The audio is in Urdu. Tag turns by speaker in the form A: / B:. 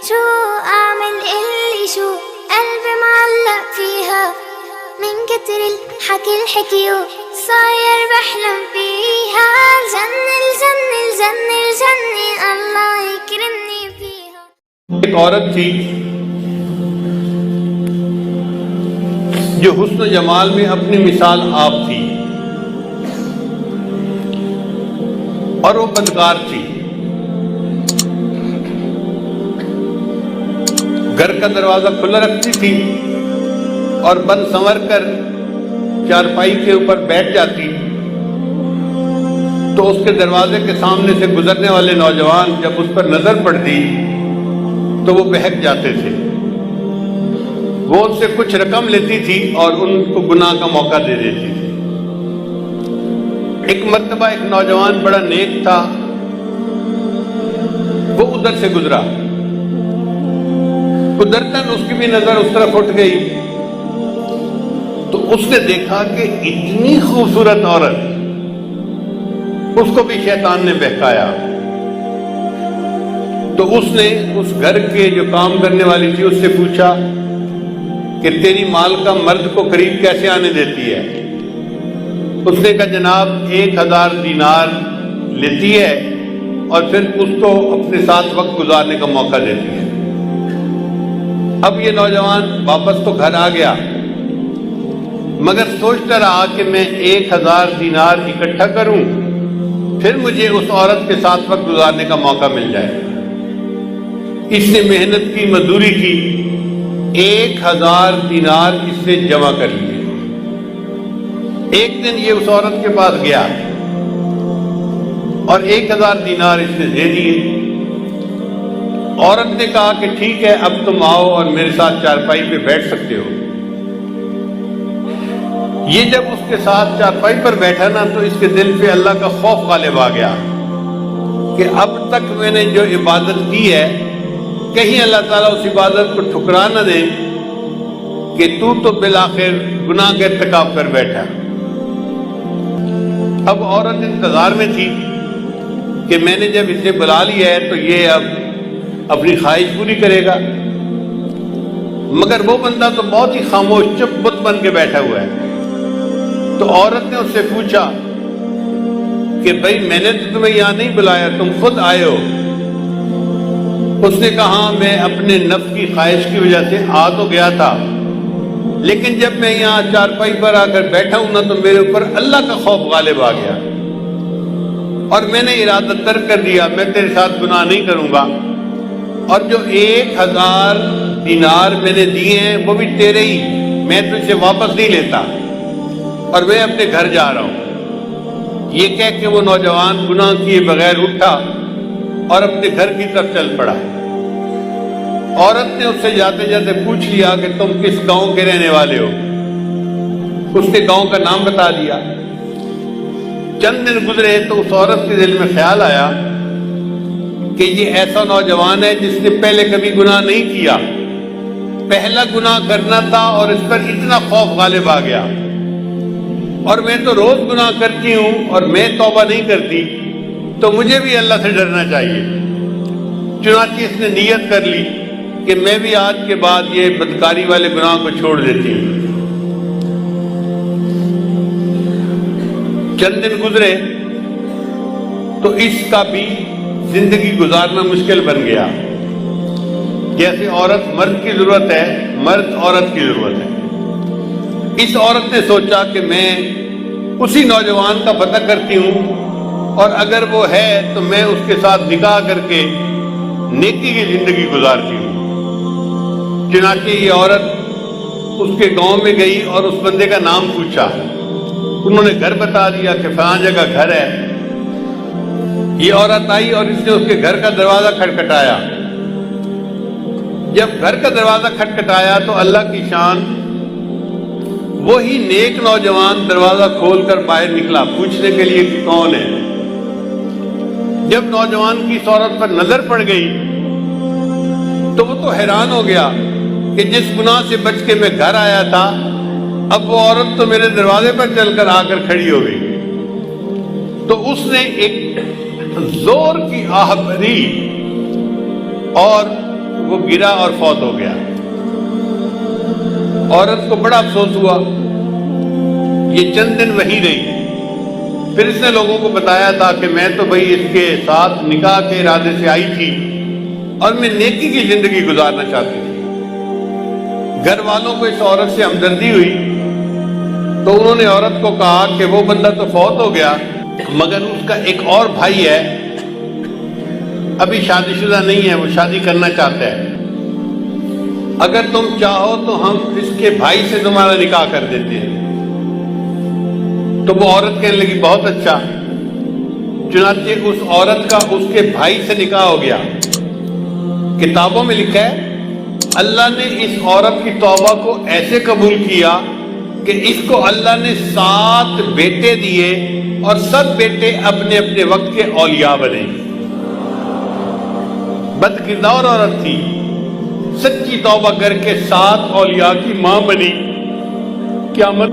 A: شو أعمل اللي شو قلبي معلق فيها من كتر الحكي الحكيو صاير بحلم فيها الجنة الجنة الجنة الجنة الله يكرمني فيها.
B: ایک عورت تھی جو حسن و جمال میں اپنی مثال آپ تھی اور وہ بدکار تھی. گھر کا دروازہ کھلا رکھتی تھی اور بند سنور کر چارپائی کے اوپر بیٹھ جاتی تو اس کے دروازے کے سامنے سے گزرنے والے نوجوان جب اس پر نظر پڑتی تو وہ بہک جاتے تھے. وہ ان سے کچھ رقم لیتی تھی اور ان کو گناہ کا موقع دے دیتی تھی. ایک مرتبہ ایک نوجوان بڑا نیک تھا، وہ ادھر سے گزرا، قدرتاً اس کی بھی نظر اس طرف اٹھ گئی تو اس نے دیکھا کہ اتنی خوبصورت عورت، اس کو بھی شیطان نے بہکایا. تو اس نے اس گھر کے جو کام کرنے والی تھی اس سے پوچھا کہ تیری مال کا مرد کو قریب کیسے آنے دیتی ہے؟ اس نے کہا جناب 1000 دینار لیتی ہے اور پھر اس کو اپنے ساتھ وقت گزارنے کا موقع دیتی ہے. اب یہ نوجوان واپس تو گھر آ گیا مگر سوچتا رہا کہ میں 1000 دینار اکٹھا کروں پھر مجھے اس عورت کے ساتھ وقت گزارنے کا موقع مل جائے. اس نے محنت کی، مزدوری کی، 1000 دینار اس نے جمع کر لیے. ایک دن یہ اس عورت کے پاس گیا اور 1000 دینار اس نے دے دیے. عورت نے کہا کہ ٹھیک ہے اب تم آؤ اور میرے ساتھ چارپائی پہ بیٹھ سکتے ہو. یہ جب اس کے ساتھ چارپائی پر بیٹھا نا تو اس کے دل پہ اللہ کا خوف غالب آ گیا کہ اب تک میں نے جو عبادت کی ہے کہیں اللہ تعالیٰ اس عبادت کو ٹھکرا نہ دے کہ تو بالآخر گناہ کا ارتکاب کر بیٹھا. اب عورت انتظار میں تھی کہ میں نے جب اسے بلا لیا ہے تو یہ اب اپنی خواہش پوری کرے گا، مگر وہ بندہ تو بہت ہی خاموش چپ بت بن کے بیٹھا ہوا ہے. تو عورت نے اس سے پوچھا کہ بھائی میں نے تو تمہیں یہاں نہیں بلایا، تم خود آئے ہو. اس نے کہا میں اپنے نفس کی خواہش کی وجہ سے آ تو گیا تھا لیکن جب میں یہاں چارپائی پر آ کر بیٹھا ہوں نا تو میرے اوپر اللہ کا خوف غالب آ گیا اور میں نے ارادہ ترک کر دیا میں تیرے ساتھ گناہ نہیں کروں گا. اور جو 1000 دینار میں نے دیے ہیں وہ بھی تیرے ہی، میں تجھ سے واپس نہیں لیتا اور میں اپنے گھر جا رہا ہوں. یہ کہہ کے وہ نوجوان گناہ کیے بغیر اٹھا اور اپنے گھر کی طرف چل پڑا. عورت نے اس سے جاتے جاتے پوچھ لیا کہ تم کس گاؤں کے رہنے والے ہو؟ اس نے گاؤں کا نام بتا دیا. چند دن گزرے تو اس عورت کے دل میں خیال آیا کہ یہ ایسا نوجوان ہے جس نے پہلے کبھی گناہ نہیں کیا، پہلا گناہ کرنا تھا اور اس پر اتنا خوف غالب آ گیا اور میں تو روز گناہ کرتی ہوں اور میں توبہ نہیں کرتی تو مجھے بھی اللہ سے ڈرنا چاہیے. چنانچہ اس نے نیت کر لی کہ میں بھی آج کے بعد یہ بدکاری والے گناہ کو چھوڑ دیتی ہوں. چند دن گزرے تو اس کا بھی زندگی گزارنا مشکل بن گیا. جیسے عورت مرد کی ضرورت ہے، مرد عورت کی ضرورت ہے. اس عورت نے سوچا کہ میں اسی نوجوان کا پتہ کرتی ہوں اور اگر وہ ہے تو میں اس کے ساتھ نکاح کر کے نیکی کی زندگی گزارتی ہوں. چنانچہ یہ عورت اس کے گاؤں میں گئی اور اس بندے کا نام پوچھا. انہوں نے گھر بتا دیا کہ فلاں جگہ گھر ہے. یہ عورت آئی اور اس نے اس کے گھر کا دروازہ کھٹکھٹایا. جب گھر کا دروازہ کھٹکھٹایا تو اللہ کی شان وہی نیک نوجوان دروازہ کھول کر باہر نکلا پوچھنے کے لیے کہ کون ہے. جب نوجوان کی اس عورت پر نظر پڑ گئی تو وہ تو حیران ہو گیا کہ جس گناہ سے بچ کے میں گھر آیا تھا اب وہ عورت تو میرے دروازے پر چل کر آ کر کھڑی ہو گئی. تو اس نے ایک زور کی آہ بھری اور وہ گرا اور فوت ہو گیا۔ عورت کو بڑا افسوس ہوا، یہ چند دن وہی رہی۔ پھر اس نے لوگوں کو بتایا تھا کہ میں تو بھئی اس کے ساتھ نکاح کے ارادے سے آئی تھی اور میں نیکی کی زندگی گزارنا چاہتی تھی۔ گھر والوں کو اس عورت سے ہمدردی ہوئی تو انہوں نے عورت کو کہا کہ وہ بندہ تو فوت ہو گیا مگر اس کا ایک اور بھائی ہے، ابھی شادی شدہ نہیں ہے، وہ شادی کرنا چاہتا ہے، اگر تم چاہو تو ہم اس کے بھائی سے تمہارا نکاح کر دیتے ہیں۔ تو وہ عورت کہنے لگی بہت اچھا۔ چنانچہ اس عورت کا اس کے بھائی سے نکاح ہو گیا۔ کتابوں میں لکھا ہے اللہ نے اس عورت کی توبہ کو ایسے قبول کیا کہ اس کو اللہ نے 7 بیٹے دیے اور سب بیٹے اپنے اپنے وقت کے اولیاء بنے۔ بد کردار عورت تھی، سچی توبہ کر کے 7 اولیاء کی ماں بنی۔ قیامت